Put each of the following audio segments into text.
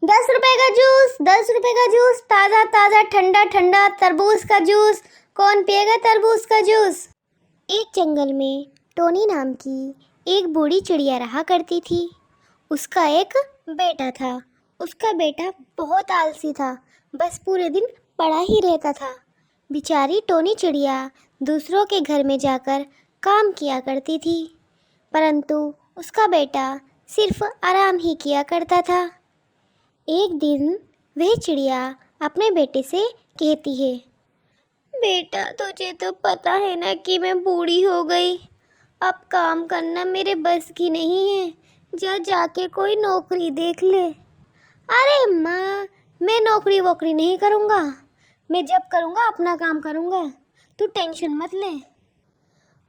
10 रुपए का जूस, 10 रुपए का जूस, ताज़ा ताज़ा ठंडा ठंडा तरबूज का जूस। कौन पिएगा तरबूज का जूस? एक जंगल में टोनी नाम की एक बूढ़ी चिड़िया रहा करती थी। उसका एक बेटा था। उसका बेटा बहुत आलसी था, बस पूरे दिन पड़ा ही रहता था। बेचारी टोनी चिड़िया दूसरों के घर में जाकर काम किया करती थी, परंतु उसका बेटा सिर्फ आराम ही किया करता था। एक दिन वह चिड़िया अपने बेटे से कहती है, बेटा तुझे तो पता है ना कि मैं बूढ़ी हो गई। अब काम करना मेरे बस की नहीं है। जाके कोई नौकरी देख ले। अरे माँ, मैं नौकरी वोकरी नहीं करूँगा। मैं जब करूँगा अपना काम करूँगा, तू टेंशन मत ले।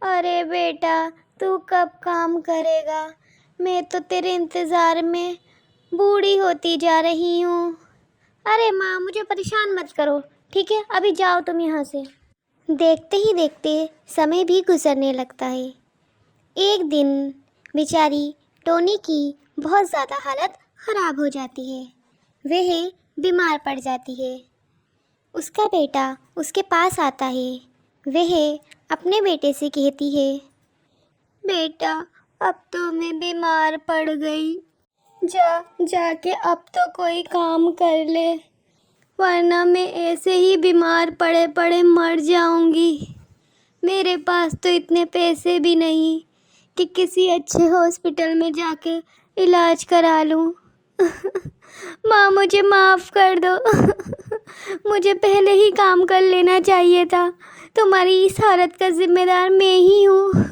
अरे बेटा, तू कब काम करेगा? मैं तो तेरे इंतज़ार में बूढ़ी होती जा रही हूँ। अरे माँ, मुझे परेशान मत करो, ठीक है? अभी जाओ तुम यहाँ से। देखते ही देखते समय भी गुजरने लगता है। एक दिन बेचारी टोनी की बहुत ज़्यादा हालत ख़राब हो जाती है। वह बीमार पड़ जाती है। उसका बेटा उसके पास आता है। वह अपने बेटे से कहती है, बेटा अब तो मैं बीमार पड़ गई। जाके अब तो कोई काम कर ले, वरना मैं ऐसे ही बीमार पड़े पड़े मर जाऊंगी। मेरे पास तो इतने पैसे भी नहीं कि किसी अच्छे हॉस्पिटल में जाके इलाज करा लूं। माँ, मुझे माफ़ कर दो। मुझे पहले ही काम कर लेना चाहिए था। तुम्हारी इस हालत का जिम्मेदार मैं ही हूँ।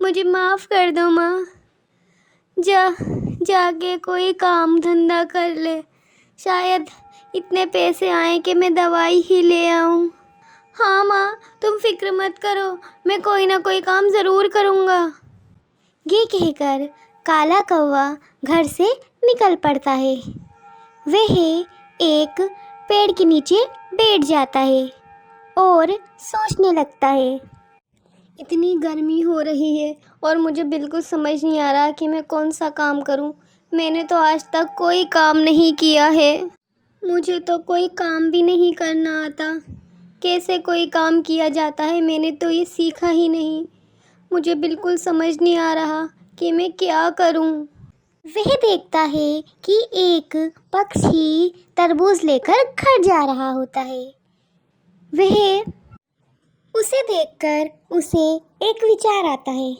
मुझे माफ़ कर दो माँ। जाके कोई काम धंधा कर ले, शायद इतने पैसे आए कि मैं दवाई ही ले आऊँ। हाँ माँ, तुम फिक्र मत करो, मैं कोई ना कोई काम ज़रूर करूँगा। ये कहकर काला कौवा घर से निकल पड़ता है। वह एक पेड़ के नीचे बैठ जाता है और सोचने लगता है, इतनी गर्मी हो रही है और मुझे बिल्कुल समझ नहीं आ रहा कि मैं कौन सा काम करूं। मैंने तो आज तक कोई काम नहीं किया है। मुझे तो कोई काम भी नहीं करना आता। कैसे कोई काम किया जाता है, मैंने तो ये सीखा ही नहीं। मुझे बिल्कुल समझ नहीं आ रहा कि मैं क्या करूं। वह देखता है कि एक पक्षी तरबूज लेकर घर जा रहा होता है। वह उसे देखकर उसे एक विचार आता है,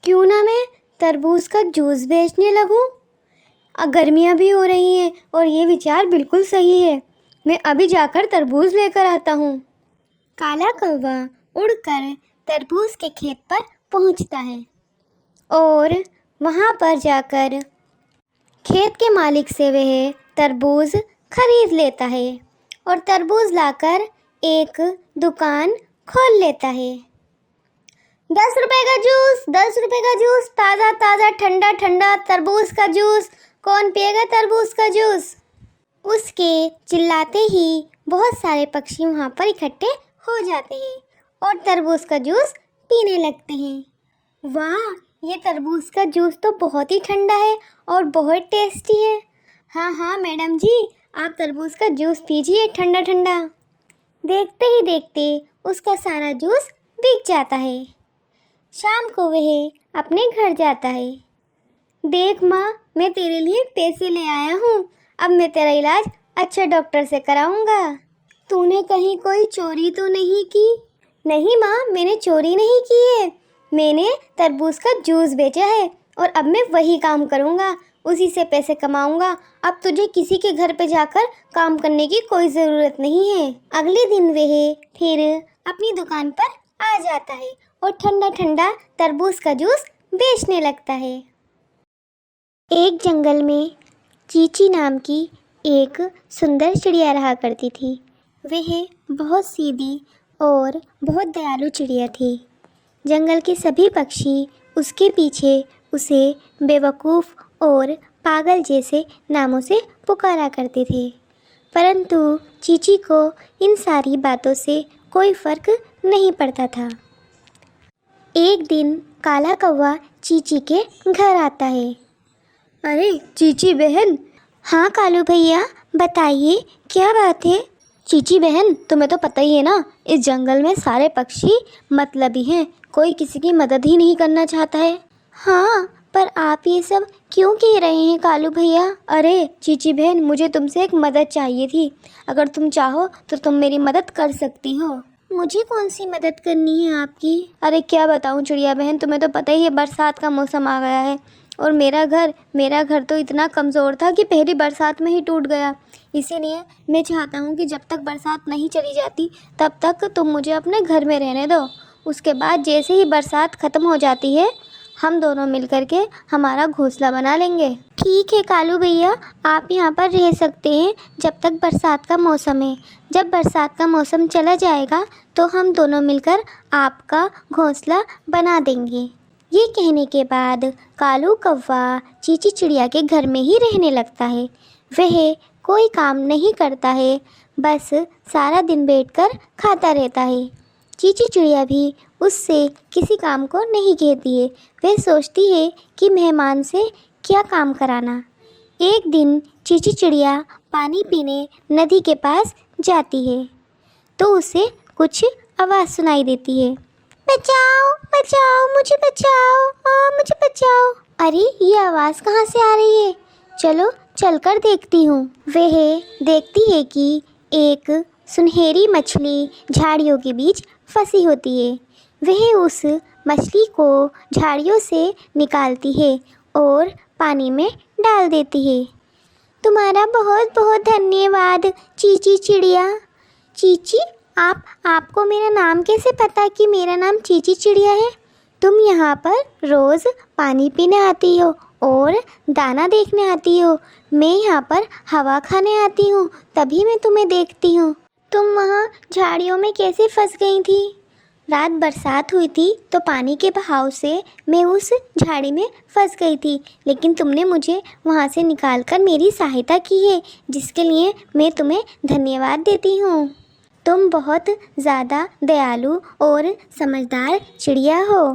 क्यों ना मैं तरबूज का जूस बेचने लगूं। गर्मियाँ भी हो रही हैं और ये विचार बिल्कुल सही है। मैं अभी जाकर तरबूज लेकर आता हूँ। काला कौवा उड़कर तरबूज के खेत पर पहुँचता है और वहाँ पर जाकर खेत के मालिक से वह तरबूज खरीद लेता है और तरबूज लाकर एक दुकान खोल लेता है। 10 रुपए का जूस, 10 रुपए का जूस, ताज़ा ताज़ा ठंडा ठंडा तरबूज का जूस। कौन पिएगा तरबूज का जूस? उसके चिल्लाते ही बहुत सारे पक्षी वहाँ पर इकट्ठे हो जाते हैं और तरबूज का जूस पीने लगते हैं। वाह, ये तरबूज का जूस तो बहुत ही ठंडा है और बहुत टेस्टी है। हाँ हाँ मैडम जी, आप तरबूज का जूस पीजिए ठंडा ठंडा। देखते ही देखते उसका सारा जूस बिक जाता है। शाम को वह अपने घर जाता है। देख माँ, मैं तेरे लिए पैसे ले आया हूँ। अब मैं तेरा इलाज अच्छे डॉक्टर से कराऊंगा। तूने कहीं कोई चोरी तो नहीं की? नहीं माँ, मैंने चोरी नहीं की है। मैंने तरबूज का जूस बेचा है और अब मैं वही काम करूँगा, उसी से पैसे कमाऊँगा। अब तुझे किसी के घर पे जाकर काम करने की कोई ज़रूरत नहीं है। अगले दिन वह फिर अपनी दुकान पर आ जाता है और ठंडा ठंडा तरबूज का जूस बेचने लगता है। एक जंगल में चीची नाम की एक सुंदर चिड़िया रहा करती थी। वह बहुत सीधी और बहुत दयालु चिड़िया थी। जंगल के सभी पक्षी उसके पीछे उसे बेवकूफ़ और पागल जैसे नामों से पुकारा करते थे, परंतु चीची को इन सारी बातों से कोई फ़र्क नहीं पड़ता था। एक दिन काला कौवा चीची के घर आता है। अरे चीची बहन, हाँ कालू भैया, बताइए क्या बात है। चीची बहन, तुम्हें तो पता ही है ना, इस जंगल में सारे पक्षी मतलबी हैं, कोई किसी की मदद ही नहीं करना चाहता है। हाँ, पर आप ये सब क्यों कह रहे हैं कालू भैया? अरे चीची बहन, मुझे तुमसे एक मदद चाहिए थी। अगर तुम चाहो तो तुम मेरी मदद कर सकती हो। मुझे कौन सी मदद करनी है आपकी? अरे क्या बताऊँ चिड़िया बहन, तुम्हें तो पता ही है बरसात का मौसम आ गया है और मेरा घर तो इतना कमज़ोर था कि पहली बरसात में ही टूट गया। इसीलिए मैं चाहता हूँ कि जब तक बरसात नहीं चली जाती तब तक तुम मुझे अपने घर में रहने दो। उसके बाद जैसे ही बरसात ख़त्म हो जाती है हम दोनों मिल कर के हमारा घोंसला बना लेंगे। ठीक है कालू भैया, आप यहाँ पर रह सकते हैं जब तक बरसात का मौसम है। जब बरसात का मौसम चला जाएगा तो हम दोनों मिलकर आपका घोंसला बना देंगे। ये कहने के बाद कालू कौवा चीची चिड़िया के घर में ही रहने लगता है। वह कोई काम नहीं करता है, बस सारा दिन बैठकर खाता रहता है। चीची चिड़िया भी उससे किसी काम को नहीं कहती है। वह सोचती है कि मेहमान से क्या काम कराना। एक दिन चीची चिड़िया पानी पीने नदी के पास जाती है तो उसे कुछ आवाज़ सुनाई देती है। बचाओ बचाओ, मुझे बचाओ, मुझे बचाओ। अरे ये आवाज़ कहाँ से आ रही है? चलो चलकर देखती हूँ। वह देखती है कि एक सुनहरी मछली झाड़ियों के बीच फंसी होती है। वह उस मछली को झाड़ियों से निकालती है और पानी में डाल देती है। तुम्हारा बहुत बहुत धन्यवाद चीची चिड़िया। चीची, आपको मेरा नाम कैसे पता कि मेरा नाम चीची चिड़िया है? तुम यहाँ पर रोज़ पानी पीने आती हो और दाना देखने आती हो। मैं यहाँ पर हवा खाने आती हूँ, तभी मैं तुम्हें देखती हूँ। तुम वहाँ झाड़ियों में कैसे फंस गई थी? रात बरसात हुई थी तो पानी के बहाव से मैं उस झाड़ी में फंस गई थी, लेकिन तुमने मुझे वहाँ से निकालकर मेरी सहायता की है, जिसके लिए मैं तुम्हें धन्यवाद देती हूँ। तुम बहुत ज़्यादा दयालु और समझदार चिड़िया हो।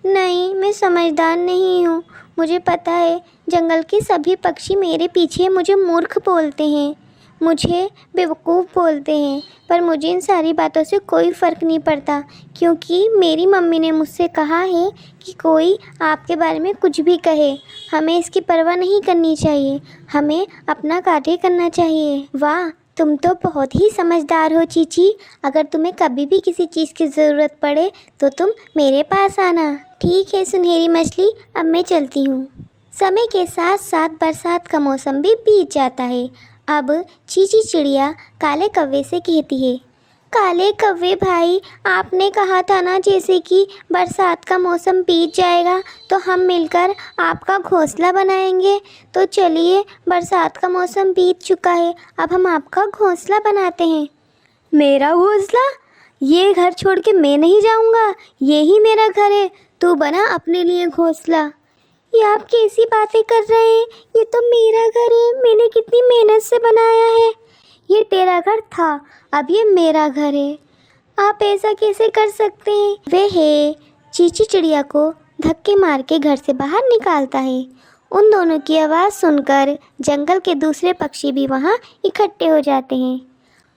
नहीं, मैं समझदार नहीं हूँ। मुझे पता है जंगल के सभी पक्षी मेरे पीछे मुझे मूर्ख बोलते हैं, मुझे बेवकूफ़ बोलते हैं, पर मुझे इन सारी बातों से कोई फ़र्क नहीं पड़ता, क्योंकि मेरी मम्मी ने मुझसे कहा है कि कोई आपके बारे में कुछ भी कहे, हमें इसकी परवाह नहीं करनी चाहिए, हमें अपना कार्य करना चाहिए। वाह, तुम तो बहुत ही समझदार हो चीची। अगर तुम्हें कभी भी किसी चीज़ की ज़रूरत पड़े तो तुम मेरे पास आना। ठीक है सुनहरी मछली, अब मैं चलती हूँ। समय के साथ साथ बरसात का मौसम भी बीत जाता है। अब चीची चिड़िया काले कौवे से कहती है, काले कौवे भाई, आपने कहा था ना जैसे कि बरसात का मौसम बीत जाएगा तो हम मिलकर आपका घोंसला बनाएंगे। तो चलिए, बरसात का मौसम बीत चुका है, अब हम आपका घोंसला बनाते हैं। मेरा घोंसला? ये घर छोड़ के मैं नहीं जाऊंगा, ये ही मेरा घर है। तू बना अपने लिए घोंसला। ये आप कैसी बातें कर रहे हैं? ये तो मेरा घर है, मैंने कितनी मेहनत से बनाया है। ये तेरा घर था, अब ये मेरा घर है। आप ऐसा कैसे कर सकते हैं? वह चीची चिड़िया को धक्के मार के घर से बाहर निकालता है। उन दोनों की आवाज़ सुनकर जंगल के दूसरे पक्षी भी वहाँ इकट्ठे हो जाते हैं।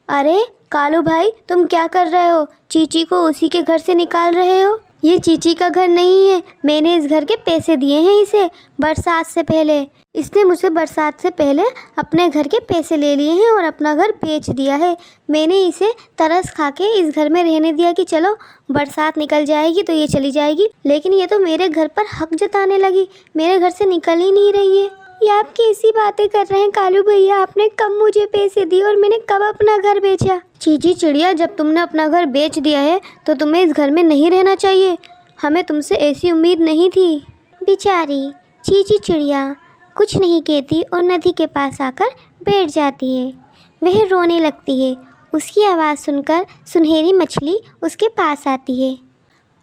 अरे कालू भाई, तुम क्या कर रहे हो? चीची को उसी के घर से निकाल रहे हो? ये चीची का घर नहीं है, मैंने इस घर के पैसे दिए हैं इसे बरसात से पहले। इसने मुझसे बरसात से पहले अपने घर के पैसे ले लिए हैं और अपना घर बेच दिया है। मैंने इसे तरस खा के इस घर में रहने दिया कि चलो बरसात निकल जाएगी तो ये चली जाएगी, लेकिन ये तो मेरे घर पर हक जताने लगी, मेरे घर से निकल ही नहीं रही है। ये आप कैसी बातें कर रहे हैं कालू भैया? आपने कब मुझे पैसे दिए और मैंने कब अपना घर बेचा? चीची चिड़िया, जब तुमने अपना घर बेच दिया है तो तुम्हें इस घर में नहीं रहना चाहिए, हमें तुमसे ऐसी उम्मीद नहीं थी। बेचारी चीची चिड़िया कुछ नहीं कहती और नदी के पास आकर बैठ जाती है। वह रोने लगती है। उसकी आवाज़ सुनकर सुनहरी मछली उसके पास आती है।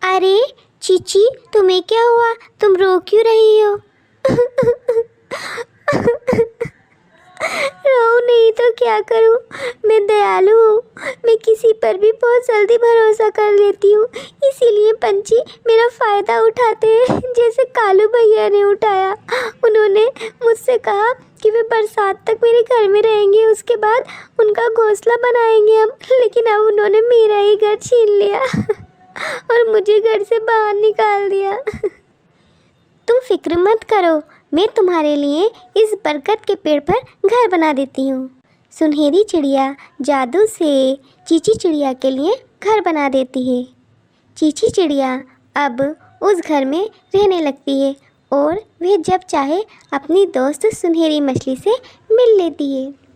अरे चीची, तुम्हें क्या हुआ? तुम रो क्यों रही हो? रो नहीं तो क्या करूं? मैं दयालु हूँ, मैं किसी पर भी बहुत जल्दी भरोसा कर लेती हूँ, इसीलिए पंछी मेरा फ़ायदा उठाते हैं, जैसे कालू भैया ने उठाया। उन्होंने मुझसे कहा कि वे बरसात तक मेरे घर में रहेंगे, उसके बाद उनका घोंसला बनाएंगे हम। लेकिन अब उन्होंने मेरा ही घर छीन लिया और मुझे घर से बाहर निकाल दिया। तुम फिक्र मत करो, मैं तुम्हारे लिए इस बरगद के पेड़ पर घर बना देती हूँ। सुनहरी चिड़िया जादू से चींची चिड़िया के लिए घर बना देती है। चींची चिड़िया अब उस घर में रहने लगती है और वह जब चाहे अपनी दोस्त सुनहरी मछली से मिल लेती है।